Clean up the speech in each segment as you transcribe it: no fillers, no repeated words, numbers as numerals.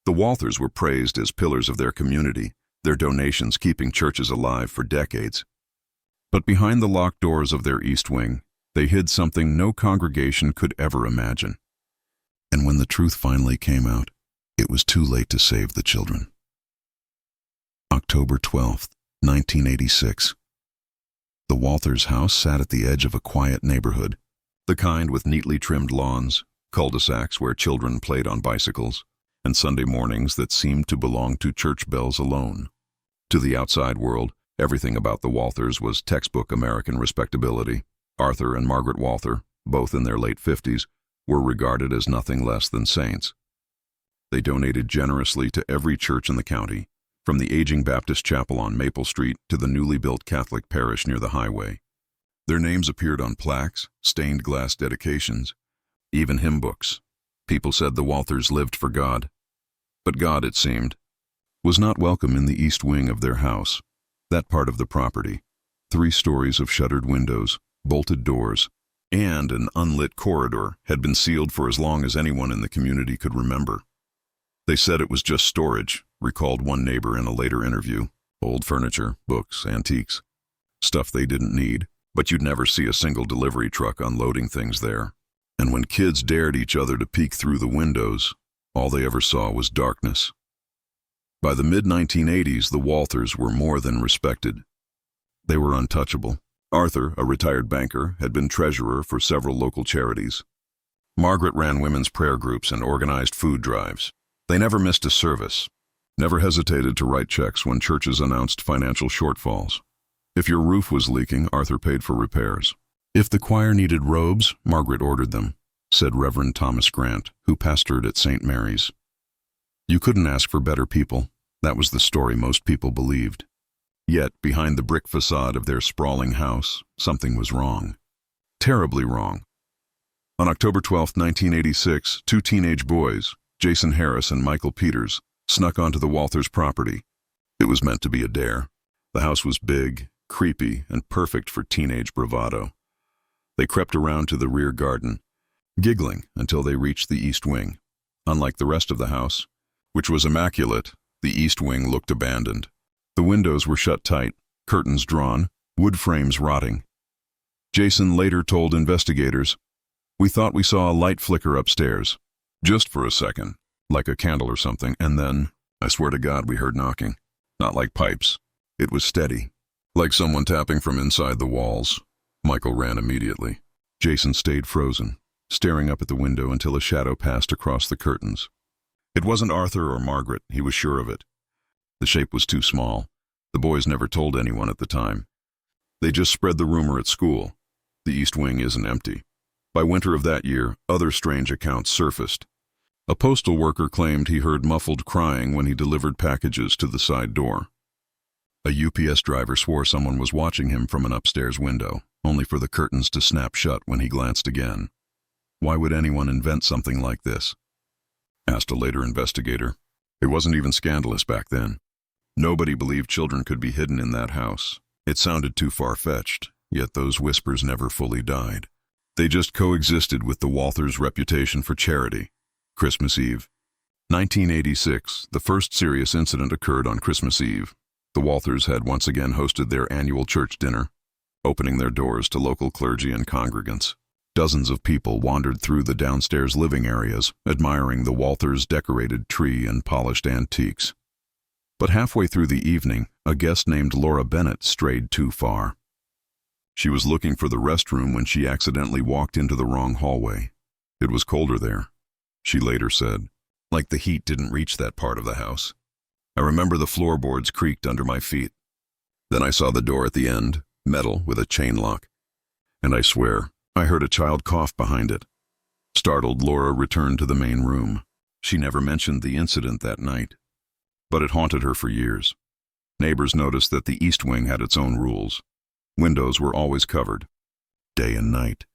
The Walthers were praised as pillars of their community, their donations keeping churches alive for decades. But behind the locked doors of their East Wing, they hid something no congregation could ever imagine. And when the truth finally came out, it was too late to save the children. October 12th, 1986. The Walthers' house sat at the edge of a quiet neighborhood, the kind with neatly trimmed lawns, cul-de-sacs where children played on bicycles, and Sunday mornings that seemed to belong to church bells alone. To the outside world, everything about the Walthers was textbook American respectability. Arthur and Margaret Walther, both in their late 50s, were regarded as nothing less than saints. They donated generously to every church in the county, from the aging Baptist chapel on Maple Street to the newly built Catholic parish near the highway. Their names appeared on plaques, stained glass dedications, even hymn books. People said the Walthers lived for God. But God, it seemed, was not welcome in the east wing of their house, that part of the property. 3 stories of shuttered windows, bolted doors, and an unlit corridor had been sealed for as long as anyone in the community could remember. They said it was just storage, recalled one neighbor in a later interview. Old furniture, books, antiques. Stuff they didn't need, but you'd never see a single delivery truck unloading things there. And when kids dared each other to peek through the windows, all they ever saw was darkness. By the mid-1980s, the Walthers were more than respected. They were untouchable. Arthur, a retired banker, had been treasurer for several local charities. Margaret ran women's prayer groups and organized food drives. They never missed a service, never hesitated to write checks when churches announced financial shortfalls. If your roof was leaking, Arthur paid for repairs. If the choir needed robes, Margaret ordered them, said Reverend Thomas Grant, who pastored at St. Mary's. You couldn't ask for better people. That was the story most people believed. Yet, behind the brick facade of their sprawling house, something was wrong. Terribly wrong. On October 12, 1986, 2 teenage boys, Jason Harris and Michael Peters, snuck onto the Walthers' property. It was meant to be a dare. The house was big, creepy, and perfect for teenage bravado. They crept around to the rear garden, giggling until they reached the east wing. Unlike the rest of the house, which was immaculate, the east wing looked abandoned. The windows were shut tight, curtains drawn, wood frames rotting. Jason later told investigators, "We thought we saw a light flicker upstairs. Just for a second, like a candle or something, and then, I swear to God, we heard knocking. Not like pipes. It was steady, like someone tapping from inside the walls." Michael ran immediately. Jason stayed frozen, staring up at the window until a shadow passed across the curtains. It wasn't Arthur or Margaret, he was sure of it. The shape was too small. The boys never told anyone at the time. They just spread the rumor at school. The east wing isn't empty. By winter of that year, other strange accounts surfaced. A postal worker claimed he heard muffled crying when he delivered packages to the side door. A UPS driver swore someone was watching him from an upstairs window, only for the curtains to snap shut when he glanced again. Why would anyone invent something like this? Asked a later investigator. It wasn't even scandalous back then. Nobody believed children could be hidden in that house. It sounded too far-fetched, yet those whispers never fully died. They just coexisted with the Walthers' reputation for charity. Christmas Eve. 1986, the first serious incident occurred on Christmas Eve. The Walthers had once again hosted their annual church dinner, opening their doors to local clergy and congregants. Dozens of people wandered through the downstairs living areas, admiring the Walthers' decorated tree and polished antiques. But halfway through the evening, a guest named Laura Bennett strayed too far. She was looking for the restroom when she accidentally walked into the wrong hallway. It was colder there, she later said, like the heat didn't reach that part of the house. I remember the floorboards creaked under my feet. Then I saw the door at the end, metal with a chain lock. And I swear, I heard a child cough behind it. Startled, Laura returned to the main room. She never mentioned the incident that night, but it haunted her for years. Neighbors noticed that the East Wing had its own rules. Windows were always covered, day and night.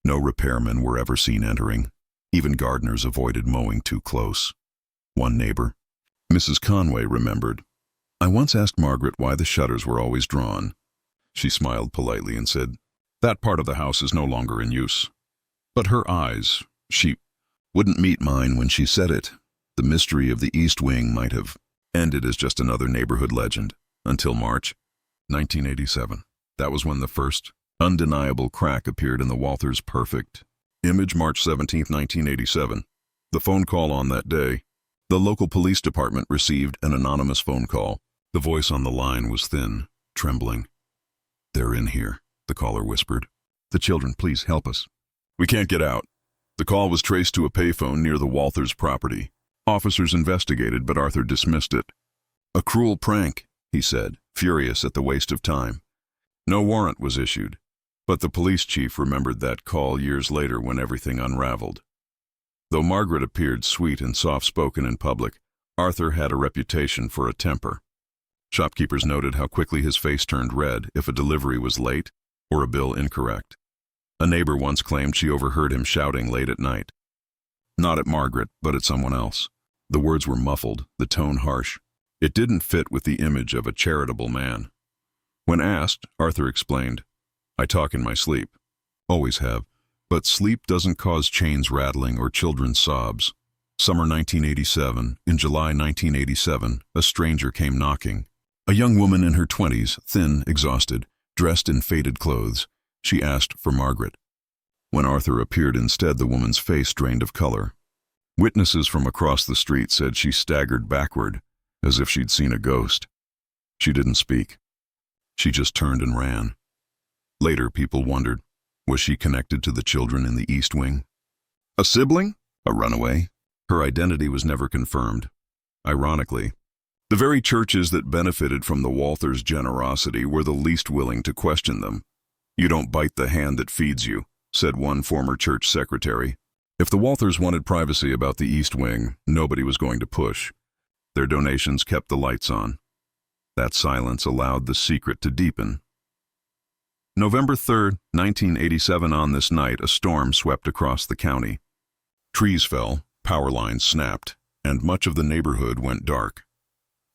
No repairmen were ever seen entering. Even gardeners avoided mowing too close. One neighbor, Mrs. Conway, remembered, "I once asked Margaret why the shutters were always drawn. She smiled politely and said, 'That part of the house is no longer in use.' But her eyes, she wouldn't meet mine when she said it. The mystery of the East Wing might have ended as just another neighborhood legend until March 1987. That was when the first undeniable crack appeared in the Walthers' perfect image. March 17, 1987. The phone call on that day. The local police department received an anonymous phone call. The voice on the line was thin, trembling. "They're in here," the caller whispered. "The children, please help us. We can't get out." The call was traced to a payphone near the Walthers' property. Officers investigated, but Arthur dismissed it. "A cruel prank," he said, furious at the waste of time. No warrant was issued, but the police chief remembered that call years later when everything unraveled. Though Margaret appeared sweet and soft-spoken in public, Arthur had a reputation for a temper. Shopkeepers noted how quickly his face turned red if a delivery was late or a bill incorrect. A neighbor once claimed she overheard him shouting late at night. Not at Margaret, but at someone else. The words were muffled, the tone harsh. It didn't fit with the image of a charitable man. When asked, Arthur explained, "I talk in my sleep. Always have. But sleep doesn't cause chains rattling or children's sobs." Summer 1987. In July 1987, a stranger came knocking. A young woman in her 20s, thin, exhausted, dressed in faded clothes. She asked for Margaret. When Arthur appeared instead, the woman's face drained of color. Witnesses from across the street said she staggered backward, as if she'd seen a ghost. She didn't speak. She just turned and ran. Later, people wondered, was she connected to the children in the East Wing? A sibling? A runaway? Her identity was never confirmed. Ironically, the very churches that benefited from the Walthers' generosity were the least willing to question them. "You don't bite the hand that feeds you," said one former church secretary. If the Walthers wanted privacy about the East Wing, nobody was going to push. Their donations kept the lights on. That silence allowed the secret to deepen. November 3, 1987. On this night, a storm swept across the county. Trees fell, power lines snapped, and much of the neighborhood went dark.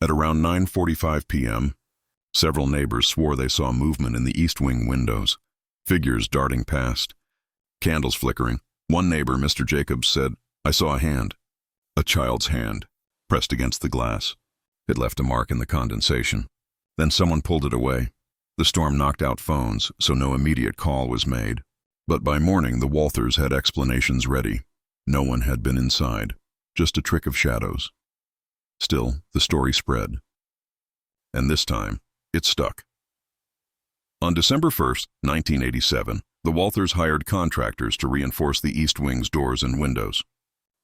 At around 9:45 p.m., several neighbors swore they saw movement in the East Wing windows, figures darting past, candles flickering. One neighbor, Mr. Jacobs, said, "I saw a hand, a child's hand, pressed against the glass. It left a mark in the condensation. Then someone pulled it away." The storm knocked out phones, so no immediate call was made. But by morning, the Walthers had explanations ready. No one had been inside, just a trick of shadows. Still, the story spread. And this time, it stuck. On December 1, 1987, the Walthers hired contractors to reinforce the East Wing's doors and windows.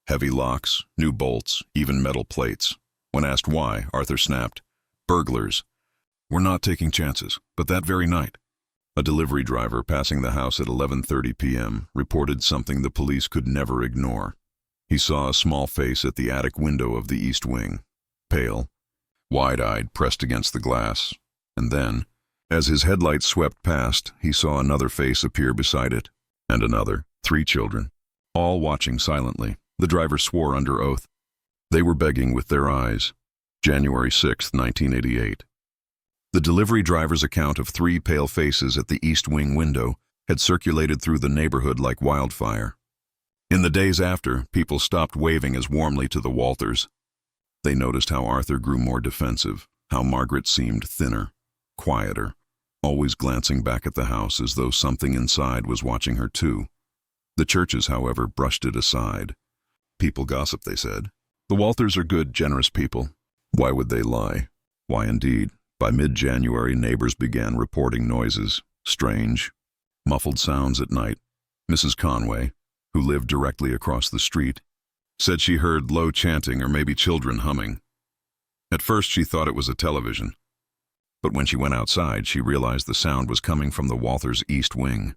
Heavy locks, new bolts, even metal plates. When asked why, Arthur snapped, "Burglars. We're not taking chances." But that very night, a delivery driver passing the house at 11:30 p.m. reported something the police could never ignore. He saw a small face at the attic window of the East Wing, pale, wide-eyed, pressed against the glass. And then, as his headlights swept past, he saw another face appear beside it, and another, 3 children, all watching silently. The driver swore under oath. They were begging with their eyes. January 6, 1988. The delivery driver's account of 3 pale faces at the East Wing window had circulated through the neighborhood like wildfire. In the days after, people stopped waving as warmly to the Walthers. They noticed how Arthur grew more defensive, how Margaret seemed thinner, quieter, always glancing back at the house as though something inside was watching her too. The churches, however, brushed it aside. People gossip, they said. The Walthers are good, generous people. Why would they lie? Why indeed? By mid-January, neighbors began reporting noises, strange, muffled sounds at night. Mrs. Conway, who lived directly across the street, said she heard low chanting or maybe children humming. At first, she thought it was a television. But when she went outside, she realized the sound was coming from the Walthers' East Wing.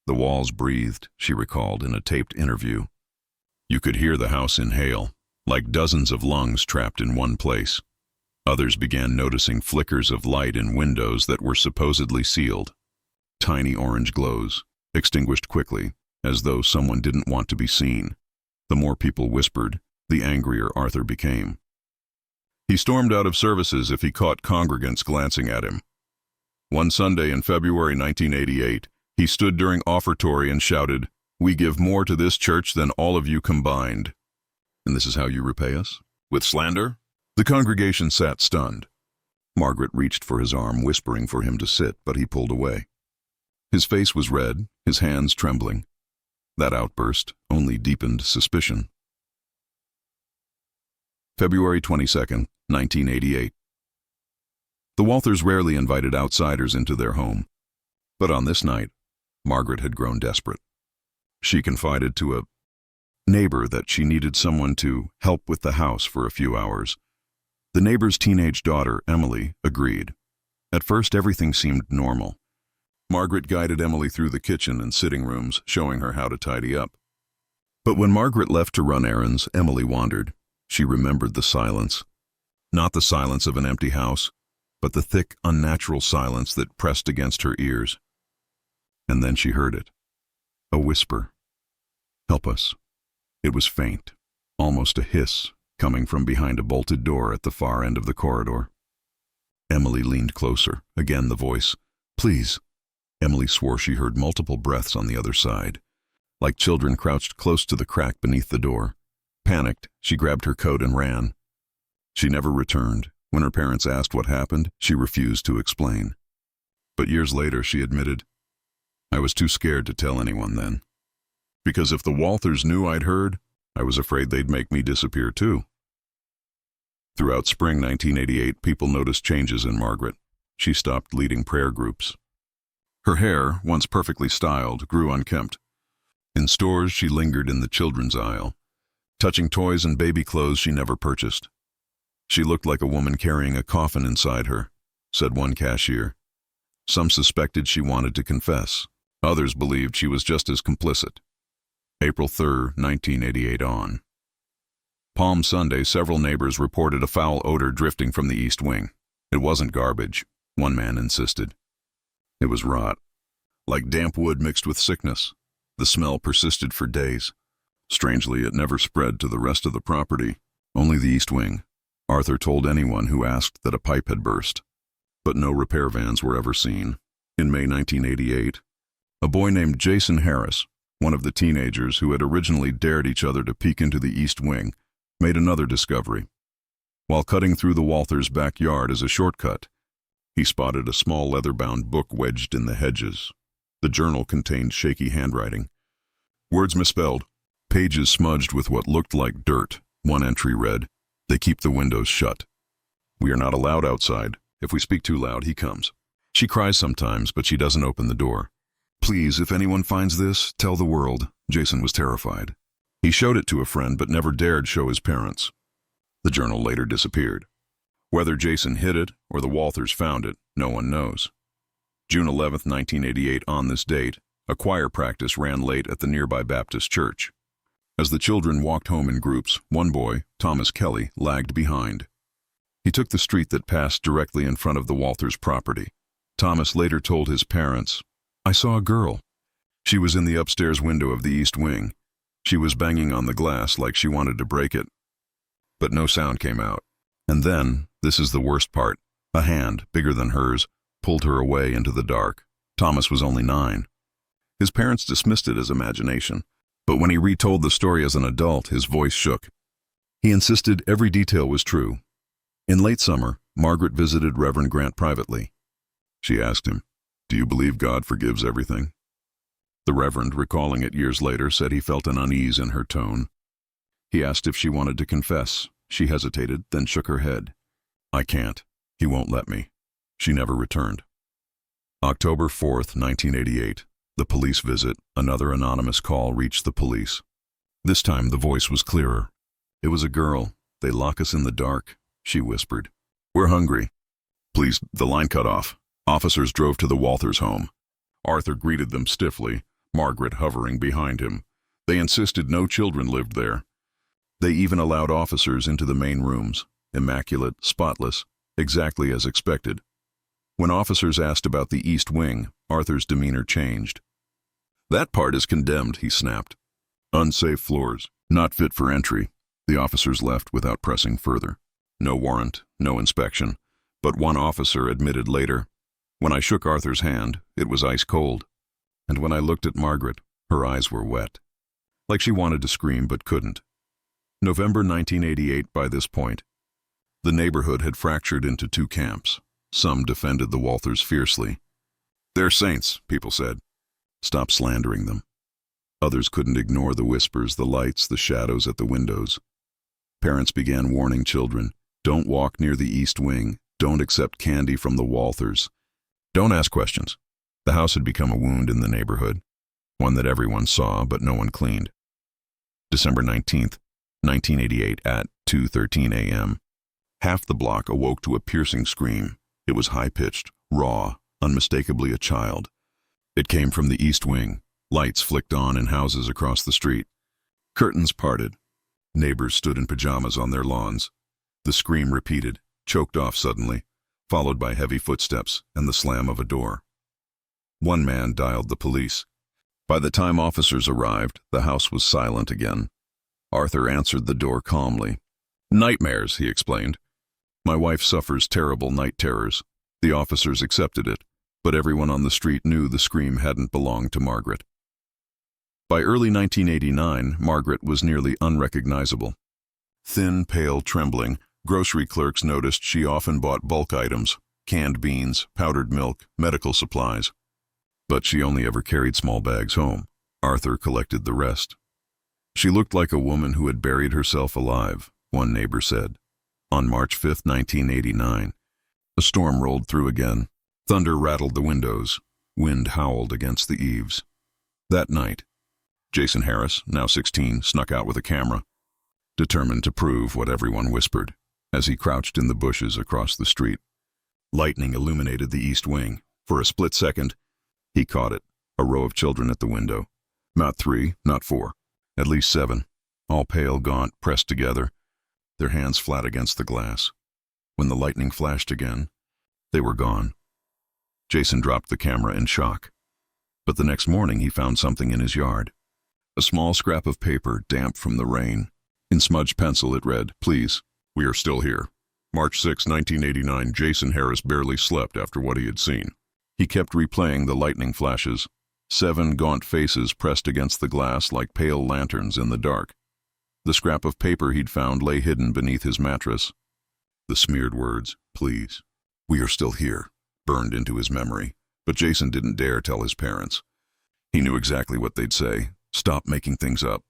The walls breathed, she recalled in a taped interview. You could hear the house inhale, like dozens of lungs trapped in one place. Others began noticing flickers of light in windows that were supposedly sealed. Tiny orange glows, extinguished quickly, as though someone didn't want to be seen. The more people whispered, the angrier Arthur became. He stormed out of services if he caught congregants glancing at him. One Sunday in February 1988, he stood during offertory and shouted, "We give more to this church than all of you combined. And this is how you repay us?" With slander? The congregation sat stunned. Margaret reached for his arm, whispering for him to sit, but he pulled away. His face was red, his hands trembling. That outburst only deepened suspicion. February 22nd, 1988. The Walthers rarely invited outsiders into their home. But on this night, Margaret had grown desperate. She confided to a neighbor that she needed someone to help with the house for a few hours. The neighbor's teenage daughter, Emily, agreed. At first, everything seemed normal. Margaret guided Emily through the kitchen and sitting rooms, showing her how to tidy up. But when Margaret left to run errands, Emily wandered. She remembered the silence. Not the silence of an empty house, but the thick, unnatural silence that pressed against her ears. And then she heard it. A whisper. "Help us." It was faint, almost a hiss, coming from behind a bolted door at the far end of the corridor. Emily leaned closer. Again the voice. "Please." Emily swore she heard multiple breaths on the other side. Like children crouched close to the crack beneath the door. Panicked, she grabbed her coat and ran. She never returned. When her parents asked what happened, she refused to explain. But years later, she admitted, "I was too scared to tell anyone then. Because if the Walthers knew I'd heard, I was afraid they'd make me disappear too." Throughout spring 1988, people noticed changes in Margaret. She stopped leading prayer groups. Her hair, once perfectly styled, grew unkempt. In stores, she lingered in the children's aisle, touching toys and baby clothes she never purchased. "She looked like a woman carrying a coffin inside her," said one cashier. Some suspected she wanted to confess. Others believed she was just as complicit. April 3rd, 1988 on. Palm Sunday, several neighbors reported a foul odor drifting from the east wing. It wasn't garbage, one man insisted. It was rot, like damp wood mixed with sickness. The smell persisted for days. Strangely, it never spread to the rest of the property, only the east wing. Arthur told anyone who asked that a pipe had burst, but no repair vans were ever seen. In May 1988, a boy named Jason Harris, one of the teenagers who had originally dared each other to peek into the east wing, made another discovery. While cutting through the Walthers' backyard as a shortcut, he spotted a small leather-bound book wedged in the hedges. The journal contained shaky handwriting. Words misspelled, pages smudged with what looked like dirt. One entry read, "They keep the windows shut. We are not allowed outside. If we speak too loud, he comes. She cries sometimes, but she doesn't open the door. Please, if anyone finds this, tell the world." Jason was terrified. He showed it to a friend, but never dared show his parents. The journal later disappeared. Whether Jason hid it or the Walthers found it, no one knows. June 11th, 1988, on this date, a choir practice ran late at the nearby Baptist church. As the children walked home in groups, one boy, Thomas Kelly, lagged behind. He took the street that passed directly in front of the Walthers' property. Thomas later told his parents, "I saw a girl. She was in the upstairs window of the east wing. She was banging on the glass like she wanted to break it." But no sound came out. And then, this is the worst part, a hand, bigger than hers, pulled her away into the dark. Thomas was only 9. His parents dismissed it as imagination, but when he retold the story as an adult, his voice shook. He insisted every detail was true. In late summer, Margaret visited Reverend Grant privately. She asked him, "Do you believe God forgives everything?" The Reverend, recalling it years later, said he felt an unease in her tone. He asked if she wanted to confess. She hesitated, then shook her head. "I can't. He won't let me." She never returned. October 4th, 1988. The police visit. Another anonymous call reached the police. This time the voice was clearer. "It was a girl. They lock us in the dark," she whispered. "We're hungry." "Please," the line cut off. Officers drove to the Walthers' home. Arthur greeted them stiffly, Margaret hovering behind him. They insisted no children lived there. They even allowed officers into the main rooms, immaculate, spotless, exactly as expected. When officers asked about the east wing, Arthur's demeanor changed. "That part is condemned," he snapped. "Unsafe floors, not fit for entry." The officers left without pressing further. No warrant, no inspection, but one officer admitted later, "When I shook Arthur's hand, it was ice cold. And when I looked at Margaret, her eyes were wet. Like she wanted to scream but couldn't." November 1988 by this point. The neighborhood had fractured into two camps. Some defended the Walthers fiercely. "They're saints," people said. "Stop slandering them." Others couldn't ignore the whispers, the lights, the shadows at the windows. Parents began warning children, "Don't walk near the East Wing. Don't accept candy from the Walthers. Don't ask questions." The house had become a wound in the neighborhood, one that everyone saw but no one cleaned. December 19th, 1988 at 2:13 a.m. Half the block awoke to a piercing scream. It was high-pitched, raw, unmistakably a child. It came from the East Wing. Lights flicked on in houses across the street. Curtains parted. Neighbors stood in pajamas on their lawns. The scream repeated, choked off suddenly, followed by heavy footsteps and the slam of a door. One man dialed the police. By the time officers arrived, the house was silent again. Arthur answered the door calmly. "Nightmares," he explained. "My wife suffers terrible night terrors." The officers accepted it, but everyone on the street knew the scream hadn't belonged to Margaret. By early 1989, Margaret was nearly unrecognizable. Thin, pale, trembling, grocery clerks noticed she often bought bulk items, canned beans, powdered milk, medical supplies. But she only ever carried small bags home. Arthur collected the rest. "She looked like a woman who had buried herself alive," one neighbor said. On March 5, 1989, a storm rolled through again. Thunder rattled the windows. Wind howled against the eaves. That night, Jason Harris, now 16, snuck out with a camera, determined to prove what everyone whispered, as he crouched in the bushes across the street. Lightning illuminated the East Wing. For a split second, he caught it, a row of children at the window. Not 3, not 4, at least 7, all pale, gaunt, pressed together, their hands flat against the glass. When the lightning flashed again, they were gone. Jason dropped the camera in shock. But the next morning he found something in his yard. A small scrap of paper, damp from the rain. In smudged pencil it read, "Please, we are still here." March 6, 1989, Jason Harris barely slept after what he had seen. He kept replaying the lightning flashes. 7 gaunt faces pressed against the glass like pale lanterns in the dark. The scrap of paper he'd found lay hidden beneath his mattress. The smeared words, "Please, we are still here," burned into his memory. But Jason didn't dare tell his parents. He knew exactly what they'd say. Stop making things up.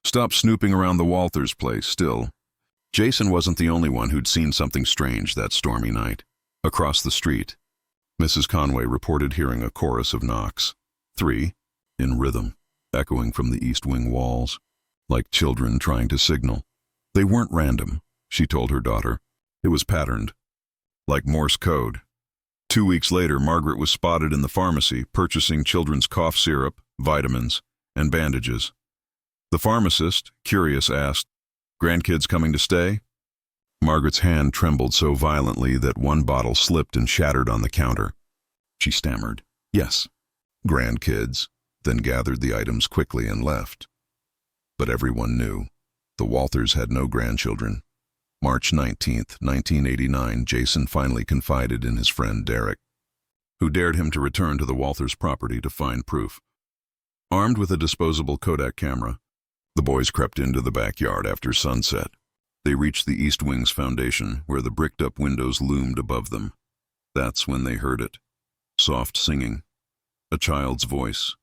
Stop snooping around the Walthers place still. Jason wasn't the only one who'd seen something strange that stormy night. Across the street, Mrs. Conway reported hearing a chorus of knocks. 3, in rhythm, echoing from the East Wing walls, like children trying to signal. They weren't random, she told her daughter. It was patterned, like Morse code. 2 weeks later, Margaret was spotted in the pharmacy purchasing children's cough syrup, vitamins, and bandages. The pharmacist, curious, asked, "Grandkids coming to stay?" Margaret's hand trembled so violently that one bottle slipped and shattered on the counter. She stammered, "Yes, grandkids," then gathered the items quickly and left. But everyone knew. The Walthers had no grandchildren. March 19th, 1989, Jason finally confided in his friend Derek, who dared him to return to the Walthers property to find proof. Armed with a disposable Kodak camera, the boys crept into the backyard after sunset. They reached the East Wing's foundation, where the bricked-up windows loomed above them. That's when they heard it. Soft singing. A child's voice.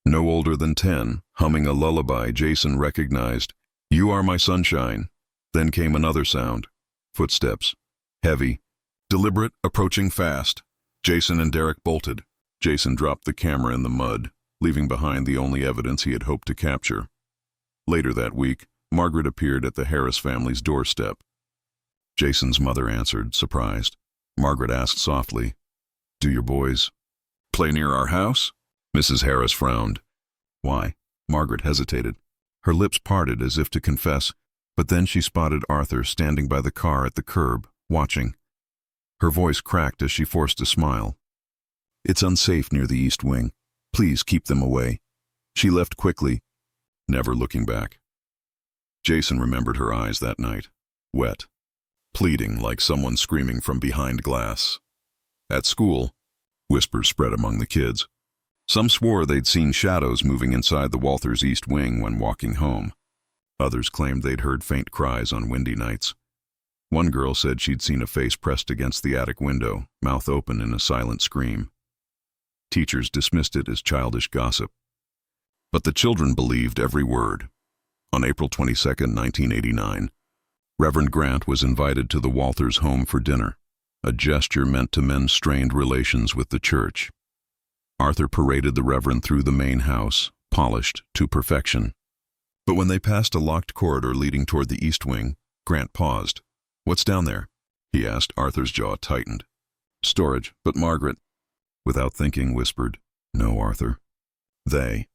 No older than 10, humming a lullaby Jason recognized. "You are my sunshine." Then came another sound. Footsteps. Heavy. Deliberate, approaching fast. Jason and Derek bolted. Jason dropped the camera in the mud, leaving behind the only evidence he had hoped to capture. Later that week, Margaret appeared at the Harris family's doorstep. Jason's mother answered, surprised. Margaret asked softly, "Do your boys play near our house?" Mrs. Harris frowned. "Why?" Margaret hesitated. Her lips parted as if to confess, but then she spotted Arthur standing by the car at the curb, watching. Her voice cracked as she forced a smile. "It's unsafe near the East Wing. Please keep them away." She left quickly, never looking back. Jason remembered her eyes that night, wet, pleading like someone screaming from behind glass. At school, whispers spread among the kids. Some swore they'd seen shadows moving inside the Walthers' East Wing when walking home. Others claimed they'd heard faint cries on windy nights. One girl said she'd seen a face pressed against the attic window, mouth open in a silent scream. Teachers dismissed it as childish gossip. But the children believed every word. On April 22, 1989, Reverend Grant was invited to the Walthers' home for dinner, a gesture meant to mend strained relations with the church. Arthur paraded the Reverend through the main house, polished to perfection. But when they passed a locked corridor leading toward the east wing, Grant paused. "What's down there?" he asked. Arthur's jaw tightened. "Storage, but Margaret," without thinking, whispered, "No, Arthur." "They."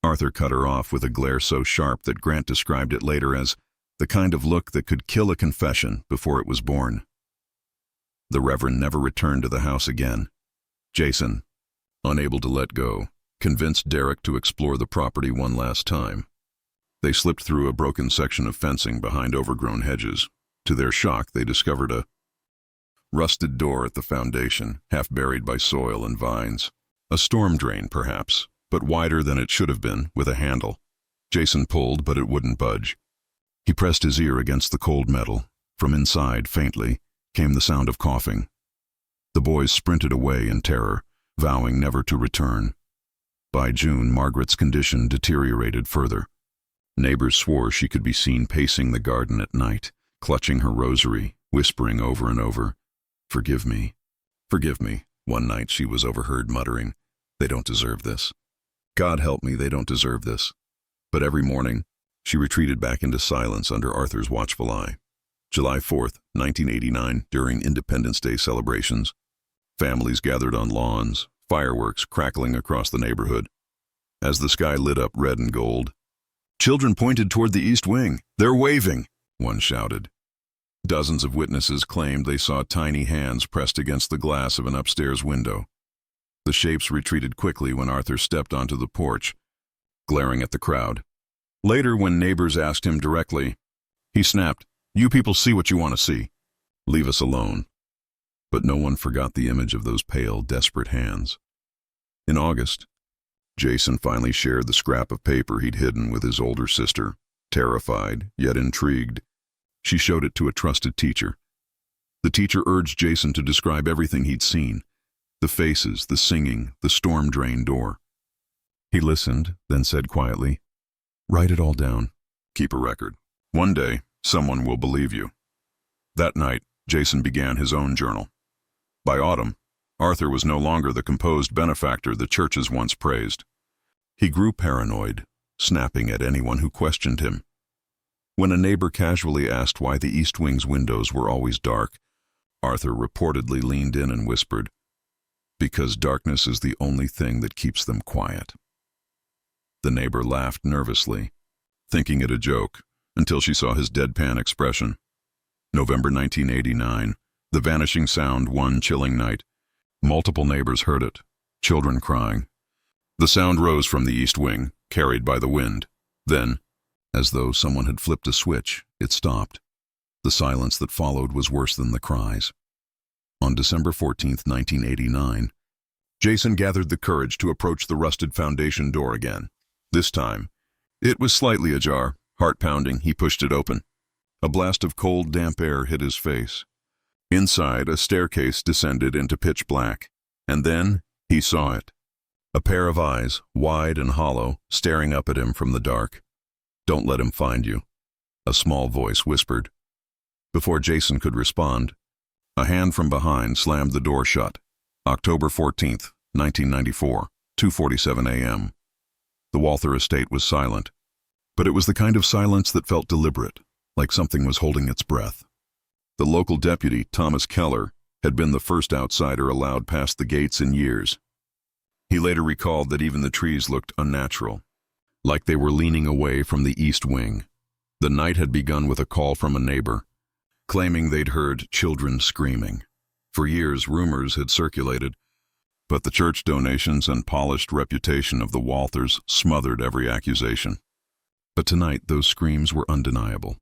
Arthur cut her off with a glare so sharp that Grant described it later as the kind of look that could kill a confession before it was born. The Reverend never returned to the house again. Jason, unable to let go, convinced Derek to explore the property one last time. They slipped through a broken section of fencing behind overgrown hedges. To their shock, they discovered a rusted door at the foundation, half buried by soil and vines. A storm drain, perhaps, but wider than it should have been, with a handle. Jason pulled, but it wouldn't budge. He pressed his ear against the cold metal. From inside, faintly, came the sound of coughing. The boys sprinted away in terror, vowing never to return. By June, Margaret's condition deteriorated further. Neighbors swore she could be seen pacing the garden at night, clutching her rosary, whispering over and over, "Forgive me, forgive me." One night she was overheard muttering, "They don't deserve this. God help me, they don't deserve this." But every morning, she retreated back into silence under Arthur's watchful eye. July 4th, 1989, during Independence Day celebrations. Families gathered on lawns, fireworks crackling across the neighborhood. As the sky lit up red and gold, "Children pointed toward the east wing. They're waving," one shouted. Dozens of witnesses claimed they saw tiny hands pressed against the glass of an upstairs window. The shapes retreated quickly when Arthur stepped onto the porch, glaring at the crowd. Later, when neighbors asked him directly, he snapped, "You people see what you want to see. Leave us alone." But no one forgot the image of those pale, desperate hands. In August, Jason finally shared the scrap of paper he'd hidden with his older sister. Terrified, yet intrigued, she showed it to a trusted teacher. The teacher urged Jason to describe everything he'd seen: the faces, the singing, the storm drain door. He listened, then said quietly, "Write it all down. Keep a record. One day, someone will believe you." That night, Jason began his own journal. By autumn, Arthur was no longer the composed benefactor the churches once praised. He grew paranoid, snapping at anyone who questioned him. When a neighbor casually asked why the East Wing's windows were always dark, Arthur reportedly leaned in and whispered, "Because darkness is the only thing that keeps them quiet." The neighbor laughed nervously, thinking it a joke, until she saw his deadpan expression. November 1989, the vanishing sound one chilling night. Multiple neighbors heard it, children crying. The sound rose from the East Wing, carried by the wind. Then, as though someone had flipped a switch, it stopped. The silence that followed was worse than the cries. On December 14th, 1989, Jason gathered the courage to approach the rusted foundation door again. This time, it was slightly ajar. Heart pounding, he pushed it open. A blast of cold, damp air hit his face. Inside, a staircase descended into pitch black, and then he saw it. A pair of eyes, wide and hollow, staring up at him from the dark. "Don't let him find you," a small voice whispered. Before Jason could respond, a hand from behind slammed the door shut. October 14th, 1994, 2:47 a.m. The Walther estate was silent, but it was the kind of silence that felt deliberate, like something was holding its breath. The local deputy, Thomas Keller, had been the first outsider allowed past the gates in years. He later recalled that even the trees looked unnatural, like they were leaning away from the East Wing. The night had begun with a call from a neighbor, claiming they'd heard children screaming. For years, rumors had circulated, but the church donations and polished reputation of the Walthers smothered every accusation. But tonight, those screams were undeniable.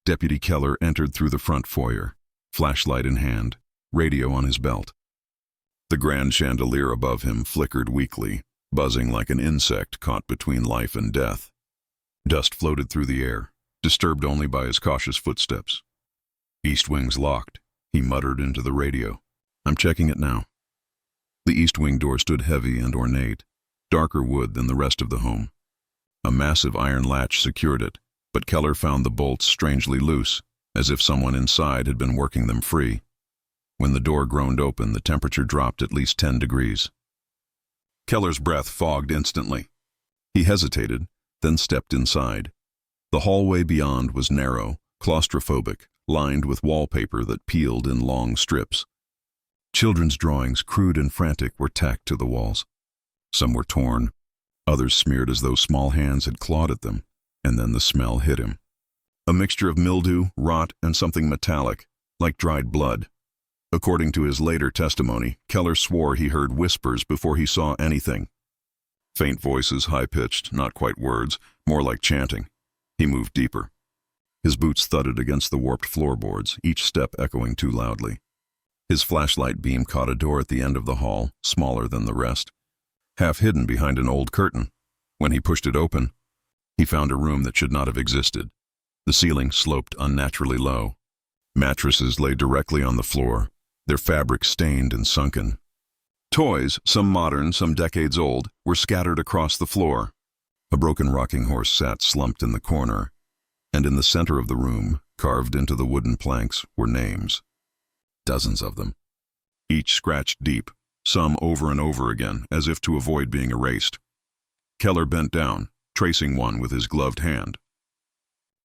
Deputy Keller entered through the front foyer, flashlight in hand, radio on his belt. The grand chandelier above him flickered weakly, buzzing like an insect caught between life and death. Dust floated through the air, disturbed only by his cautious footsteps. "East wing's locked," he muttered into the radio. "I'm checking it now." The east wing door stood heavy and ornate, darker wood than the rest of the home. A massive iron latch secured it, but Keller found the bolts strangely loose, as if someone inside had been working them free. When the door groaned open, the temperature dropped at least 10 degrees. Keller's breath fogged instantly. He hesitated, then stepped inside. The hallway beyond was narrow, claustrophobic, lined with wallpaper that peeled in long strips. Children's drawings, crude and frantic, were tacked to the walls. Some were torn, others smeared as though small hands had clawed at them, and then the smell hit him. A mixture of mildew, rot, and something metallic, like dried blood. According to his later testimony, Keller swore he heard whispers before he saw anything. Faint voices, high-pitched, not quite words, more like chanting. He moved deeper. His boots thudded against the warped floorboards, each step echoing too loudly. His flashlight beam caught a door at the end of the hall, smaller than the rest, half hidden behind an old curtain. When he pushed it open, he found a room that should not have existed. The ceiling sloped unnaturally low. Mattresses lay directly on the floor, their fabric stained and sunken. Toys, some modern, some decades old, were scattered across the floor. A broken rocking horse sat slumped in the corner, and in the center of the room, carved into the wooden planks, were names. Dozens of them, each scratched deep, some over and over again, as if to avoid being erased. Keller bent down, tracing one with his gloved hand.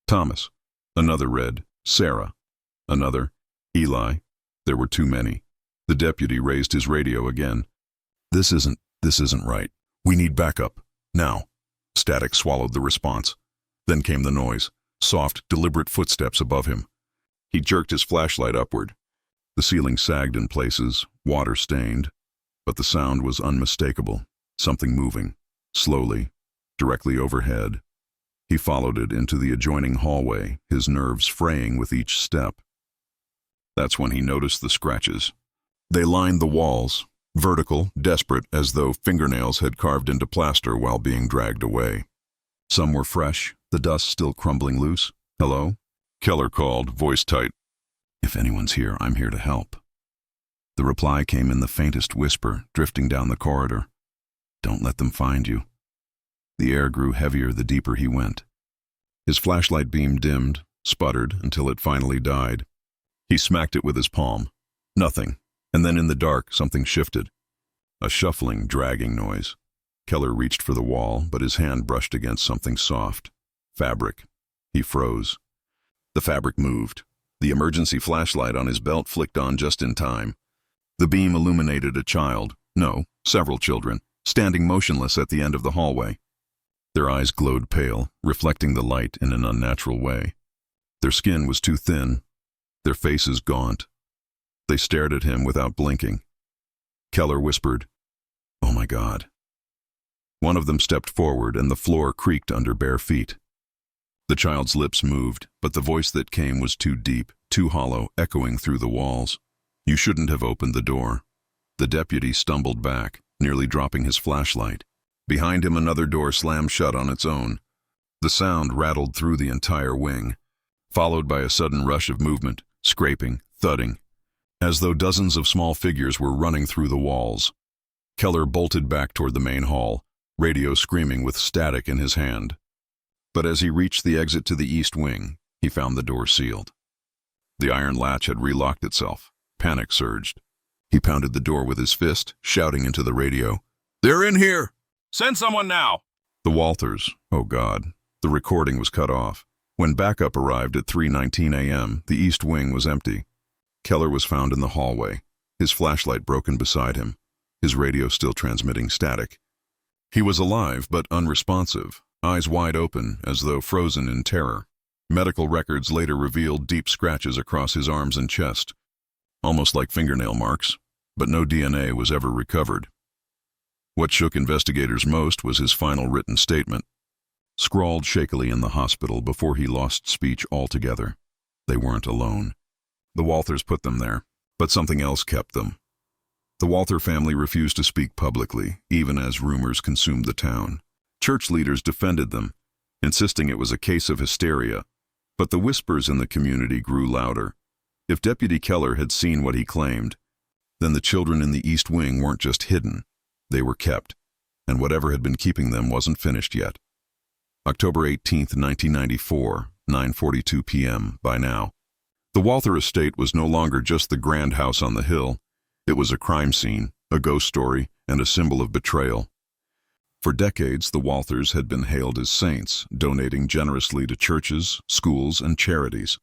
Thomas. Another read, Sarah. Another, Eli. There were too many. The deputy raised his radio again. This isn't right. We need backup. Now." Static swallowed the response. Then came the noise, soft, deliberate footsteps above him. He jerked his flashlight upward. The ceiling sagged in places, water-stained, but the sound was unmistakable, something moving, slowly, directly overhead. He followed it into the adjoining hallway, his nerves fraying with each step. That's when he noticed the scratches. They lined the walls, vertical, desperate, as though fingernails had carved into plaster while being dragged away. Some were fresh, the dust still crumbling loose. "Hello?" Keller called, voice tight. "If anyone's here, I'm here to help." The reply came in the faintest whisper, drifting down the corridor. "Don't let them find you." The air grew heavier the deeper he went. His flashlight beam dimmed, sputtered, until it finally died. He smacked it with his palm. Nothing, and then in the dark, something shifted. A shuffling, dragging noise. Keller reached for the wall, but his hand brushed against something soft. Fabric. He froze. The fabric moved. The emergency flashlight on his belt flicked on just in time. The beam illuminated a child, no, several children, standing motionless at the end of the hallway. Their eyes glowed pale, reflecting the light in an unnatural way. Their skin was too thin, their faces gaunt. They stared at him without blinking. Keller whispered, "Oh my God." One of them stepped forward and the floor creaked under bare feet. The child's lips moved, but the voice that came was too deep, too hollow, echoing through the walls. "You shouldn't have opened the door." The deputy stumbled back, nearly dropping his flashlight. Behind him another door slammed shut on its own. The sound rattled through the entire wing, followed by a sudden rush of movement, scraping, thudding, as though dozens of small figures were running through the walls. Keller bolted back toward the main hall, radio screaming with static in his hand. But as he reached the exit to the east wing, he found the door sealed. The iron latch had relocked itself. Panic surged. He pounded the door with his fist, shouting into the radio, "They're in here! Send someone now!" The Walthers, oh God. The recording was cut off. When backup arrived at 3:19 a.m., the east wing was empty. Keller was found in the hallway, his flashlight broken beside him, his radio still transmitting static. He was alive but unresponsive, eyes wide open as though frozen in terror. Medical records later revealed deep scratches across his arms and chest, almost like fingernail marks, but no DNA was ever recovered. What shook investigators most was his final written statement, scrawled shakily in the hospital before he lost speech altogether. They weren't alone. The Walthers put them there, but something else kept them. The Walther family refused to speak publicly, even as rumors consumed the town. Church leaders defended them, insisting it was a case of hysteria. But the whispers in the community grew louder. If Deputy Keller had seen what he claimed, then the children in the East Wing weren't just hidden, they were kept, and whatever had been keeping them wasn't finished yet. October 18, 1994, 9:42 p.m. By now, the Walther estate was no longer just the grand house on the hill. It was a crime scene, a ghost story, and a symbol of betrayal. For decades, the Walthers had been hailed as saints, donating generously to churches, schools, and charities.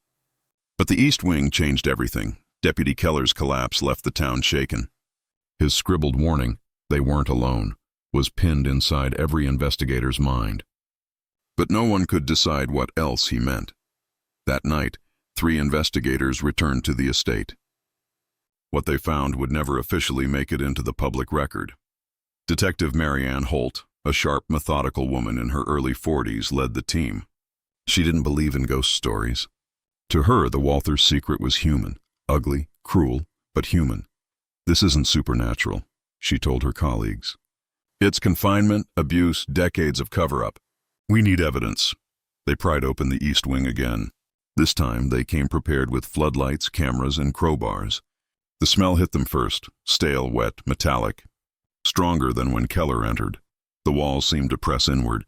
But the East Wing changed everything. Deputy Keller's collapse left the town shaken. His scribbled warning, "They weren't alone," was pinned inside every investigator's mind. But no one could decide what else he meant. That night, 3 investigators returned to the estate. What they found would never officially make it into the public record. Detective Marianne Holt, a sharp, methodical woman in her early 40s, led the team. She didn't believe in ghost stories. To her, the Walthers' secret was human, ugly, cruel, but human. "This isn't supernatural," she told her colleagues. "It's confinement, abuse, decades of cover-up. We need evidence." They pried open the East Wing again. This time, they came prepared with floodlights, cameras, and crowbars. The smell hit them first, stale, wet, metallic. Stronger than when Keller entered. The walls seemed to press inward.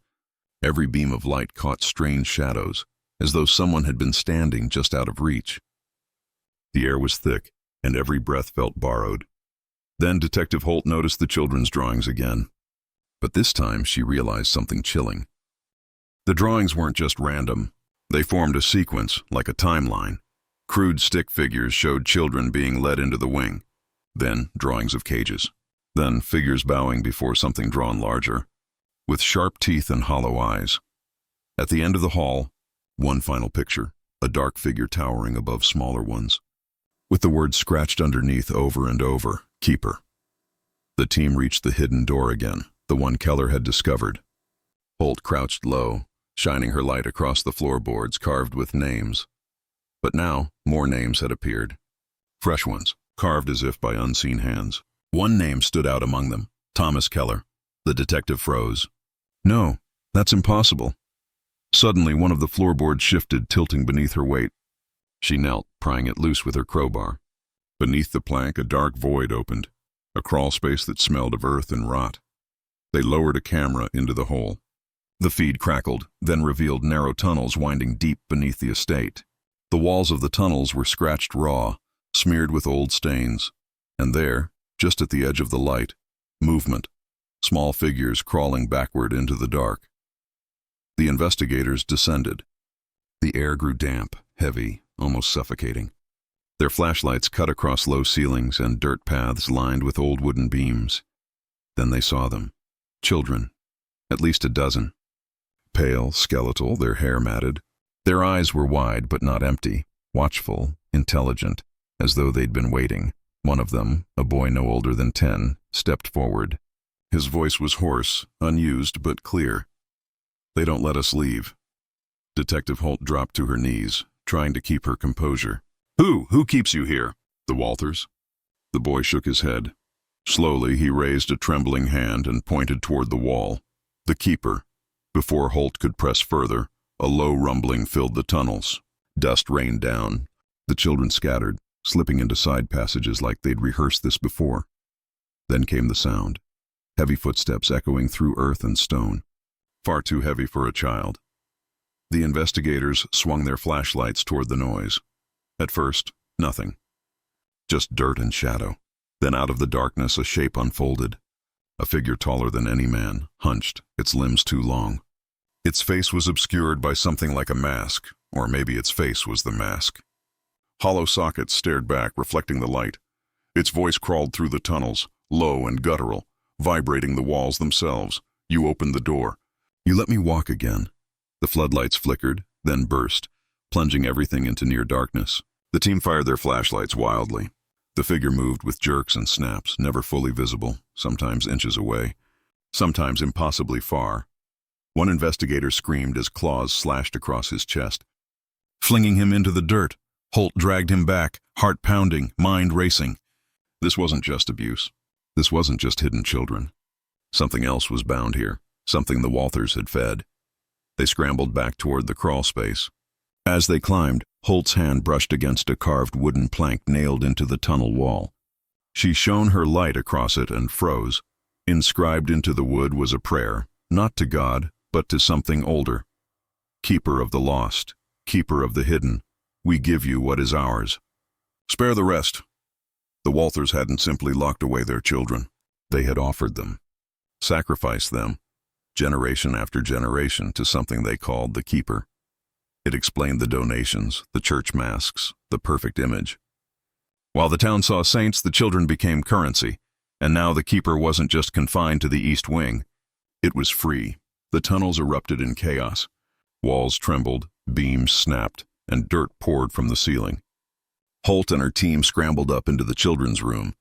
Every beam of light caught strange shadows, as though someone had been standing just out of reach. The air was thick, and every breath felt borrowed. Then Detective Holt noticed the children's drawings again. But this time she realized something chilling. The drawings weren't just random. They formed a sequence, like a timeline. Crude stick figures showed children being led into the wing. Then drawings of cages. Then figures bowing before something drawn larger, with sharp teeth and hollow eyes. At the end of the hall, one final picture, a dark figure towering above smaller ones, with the words scratched underneath over and over, "Keeper." The team reached the hidden door again, the one Keller had discovered. Holt crouched low, shining her light across the floorboards carved with names. But now, more names had appeared. Fresh ones, carved as if by unseen hands. One name stood out among them, Thomas Keller. The detective froze. "No, that's impossible." Suddenly, one of the floorboards shifted, tilting beneath her weight. She knelt, prying it loose with her crowbar. Beneath the plank, a dark void opened, a crawl space that smelled of earth and rot. They lowered a camera into the hole. The feed crackled, then revealed narrow tunnels winding deep beneath the estate. The walls of the tunnels were scratched raw, smeared with old stains. And there, just at the edge of the light, movement, small figures crawling backward into the dark. The investigators descended. The air grew damp, heavy, almost suffocating. Their flashlights cut across low ceilings and dirt paths lined with old wooden beams. Then they saw them. Children. At least a dozen. Pale, skeletal, their hair matted. Their eyes were wide but not empty, watchful, intelligent, as though they'd been waiting. One of them, a boy no older than 10, stepped forward. His voice was hoarse, unused but clear. "They don't let us leave." Detective Holt dropped to her knees, trying to keep her composure. Who keeps you here?" "The Walthers." The boy shook his head. Slowly, he raised a trembling hand and pointed toward the wall. "The keeper." Before Holt could press further, a low rumbling filled the tunnels. Dust rained down. The children scattered, slipping into side passages like they'd rehearsed this before. Then came the sound. Heavy footsteps echoing through earth and stone. Far too heavy for a child. The investigators swung their flashlights toward the noise. At first, nothing. Just dirt and shadow. Then out of the darkness, a shape unfolded. A figure taller than any man, hunched, its limbs too long. Its face was obscured by something like a mask, or maybe its face was the mask. Hollow sockets stared back, reflecting the light. Its voice crawled through the tunnels, low and guttural, vibrating the walls themselves. "You opened the door. You let me walk again." The floodlights flickered, then burst, plunging everything into near darkness. The team fired their flashlights wildly. The figure moved with jerks and snaps, never fully visible, sometimes inches away, sometimes impossibly far. One investigator screamed as claws slashed across his chest. Flinging him into the dirt, Holt dragged him back, heart pounding, mind racing. This wasn't just abuse. This wasn't just hidden children. Something else was bound here, something the Walthers had fed. They scrambled back toward the crawl space. As they climbed, Holt's hand brushed against a carved wooden plank nailed into the tunnel wall. She shone her light across it and froze. Inscribed into the wood was a prayer, not to God, but to something older. Keeper of the lost, keeper of the hidden, we give you what is ours. Spare the rest. The Walthers hadn't simply locked away their children. They had offered them, sacrificed them, generation after generation, to something they called the Keeper. It explained the donations, the church masks, the perfect image. While the town saw saints, the children became currency, and now the Keeper wasn't just confined to the East Wing. It was free. The tunnels erupted in chaos. Walls trembled, beams snapped, and dirt poured from the ceiling. Holt and her team scrambled up into the children's room,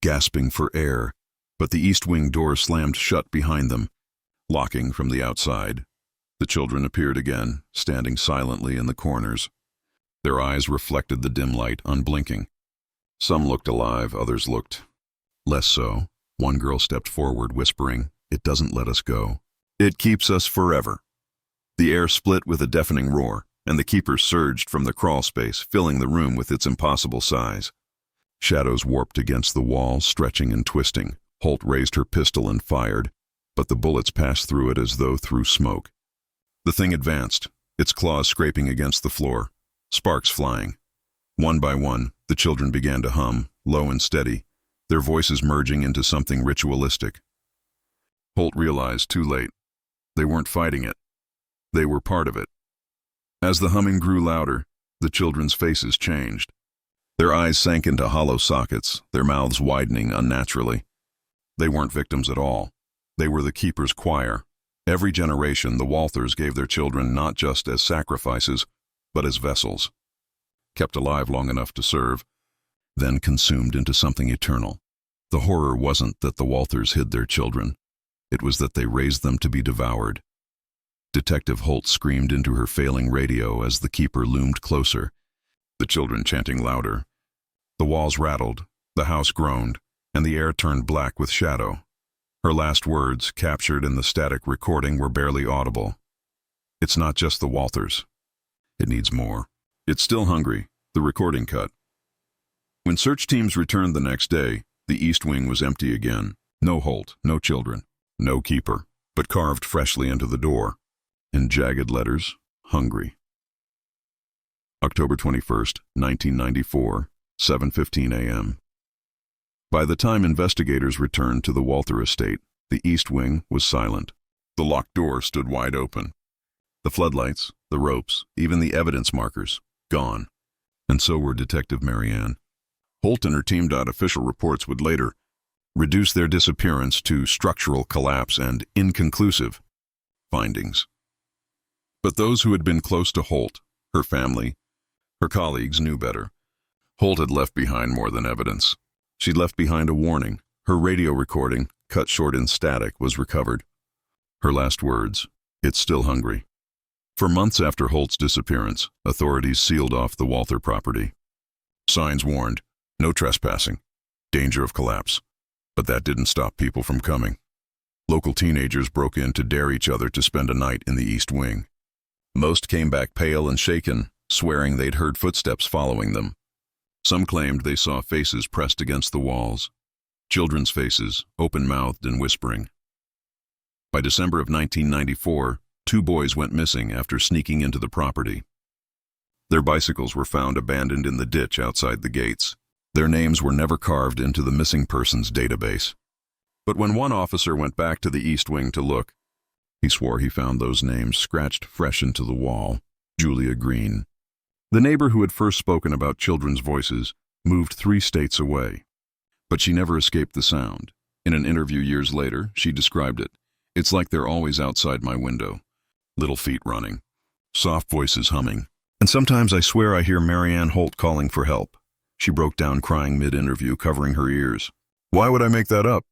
gasping for air, but the East Wing door slammed shut behind them, locking from the outside. The children appeared again, standing silently in the corners. Their eyes reflected the dim light, unblinking. Some looked alive, others looked less so. One girl stepped forward, whispering, "It doesn't let us go. It keeps us forever." The air split with a deafening roar, and the Keeper surged from the crawl space, filling the room with its impossible size. Shadows warped against the wall, stretching and twisting. Holt raised her pistol and fired, but the bullets passed through it as though through smoke. The thing advanced, its claws scraping against the floor, sparks flying. One by one, the children began to hum, low and steady, their voices merging into something ritualistic. Holt realized too late. They weren't fighting it. They were part of it. As the humming grew louder, the children's faces changed. Their eyes sank into hollow sockets, their mouths widening unnaturally. They weren't victims at all. They were the Keeper's choir. Every generation, the Walthers gave their children not just as sacrifices, but as vessels. Kept alive long enough to serve, then consumed into something eternal. The horror wasn't that the Walthers hid their children. It was that they raised them to be devoured. Detective Holt screamed into her failing radio as the Keeper loomed closer, the children chanting louder. The walls rattled, the house groaned, and the air turned black with shadow. Her last words, captured in the static recording, were barely audible. "It's not just the Walthers. It needs more. It's still hungry." The recording cut. When search teams returned the next day, the East Wing was empty again. No Holt, no children, no Keeper, but carved freshly into the door, in jagged letters, "Hungry." October 21st, 1994, 7:15 a.m. By the time investigators returned to the Walther estate, the East Wing was silent. The locked door stood wide open. The floodlights, the ropes, even the evidence markers, gone. And so were Detective Marianne. Holt and her team. Official reports would later reduce their disappearance to structural collapse and inconclusive findings. But those who had been close to Holt, her family, her colleagues, knew better. Holt had left behind more than evidence. She'd left behind a warning. Her radio recording, cut short in static, was recovered. Her last words, "It's still hungry." For months after Holt's disappearance, authorities sealed off the Walther property. Signs warned, "No trespassing, danger of collapse." But that didn't stop people from coming. Local teenagers broke in to dare each other to spend a night in the East Wing. Most came back pale and shaken, swearing they'd heard footsteps following them. Some claimed they saw faces pressed against the walls, children's faces, open-mouthed and whispering. By December of 1994, 2 boys went missing after sneaking into the property. Their bicycles were found abandoned in the ditch outside the gates. Their names were never carved into the missing persons database. But when one officer went back to the East Wing to look, he swore he found those names scratched fresh into the wall. Julia Green. The neighbor who had first spoken about children's voices moved 3 states away. But she never escaped the sound. In an interview years later, she described it. "It's like they're always outside my window. Little feet running, soft voices humming. And sometimes I swear I hear Marianne Holt calling for help." She broke down crying mid-interview, covering her ears. "Why would I make that up?"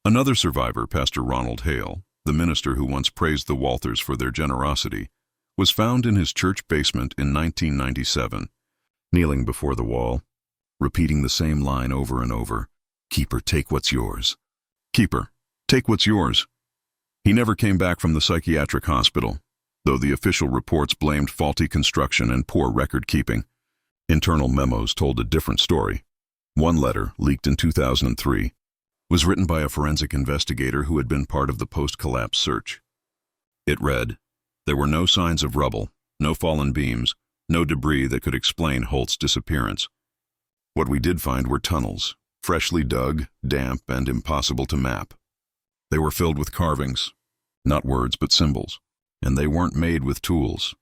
Another survivor, Pastor Ronald Hale, the minister who once praised the Walthers for their generosity, was found in his church basement in 1997, kneeling before the wall, repeating the same line over and over, "Keeper, take what's yours. Keeper, take what's yours." He never came back from the psychiatric hospital. though the official reports blamed faulty construction and poor record-keeping. Internal memos told a different story. One letter, leaked in 2003, was written by a forensic investigator who had been part of the post-collapse search. It read, "There were no signs of rubble, no fallen beams, no debris that could explain Holt's disappearance. What we did find were tunnels, freshly dug, damp, and impossible to map. They were filled with carvings, not words but symbols, and they weren't made with tools.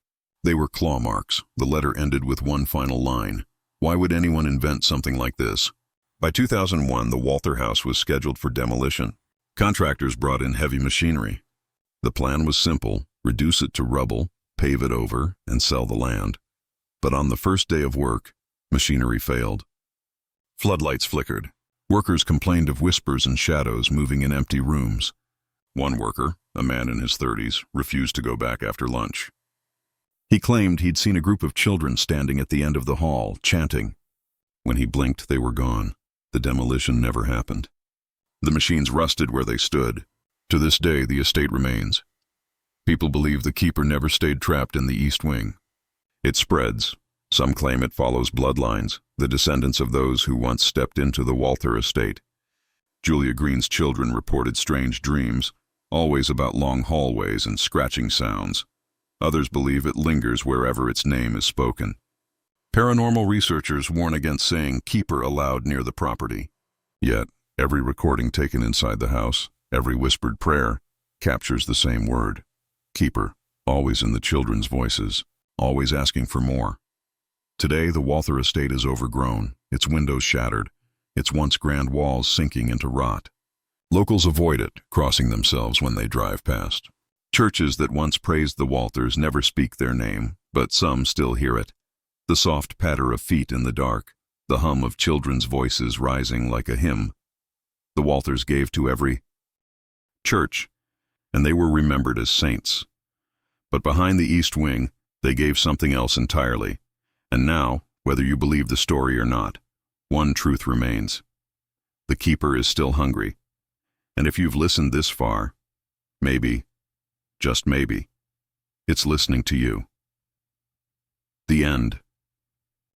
They were claw marks." The letter ended with one final line. Why would anyone invent something like this? By 2001, the Walther house was scheduled for demolition. Contractors brought in heavy machinery. The plan was simple: reduce it to rubble, pave it over, and sell the land. But on the first day of work, machinery failed. Floodlights flickered. Workers complained of whispers and shadows moving in empty rooms. One worker, a man in his 30s, refused to go back after lunch. He claimed he'd seen a group of children standing at the end of the hall, chanting. When he blinked, they were gone. The demolition never happened. The machines rusted where they stood. To this day, the estate remains. People believe the keeper never stayed trapped in the East Wing. It spreads. Some claim it follows bloodlines, the descendants of those who once stepped into the Walther estate. Julia Green's children reported strange dreams, always about long hallways and scratching sounds. Others believe it lingers wherever its name is spoken. Paranormal researchers warn against saying "keeper" aloud near the property. Yet, every recording taken inside the house, every whispered prayer, captures the same word: keeper, always in the children's voices, always asking for more. Today, the Walther estate is overgrown, its windows shattered, its once grand walls sinking into rot. Locals avoid it, crossing themselves when they drive past. Churches that once praised the Walthers never speak their name, but some still hear it. The soft patter of feet in the dark, the hum of children's voices rising like a hymn. The Walthers gave to every church, and they were remembered as saints. But behind the East Wing, they gave something else entirely. And now, whether you believe the story or not, one truth remains. The keeper is still hungry. And if you've listened this far, maybe, just maybe, it's listening to you. The end.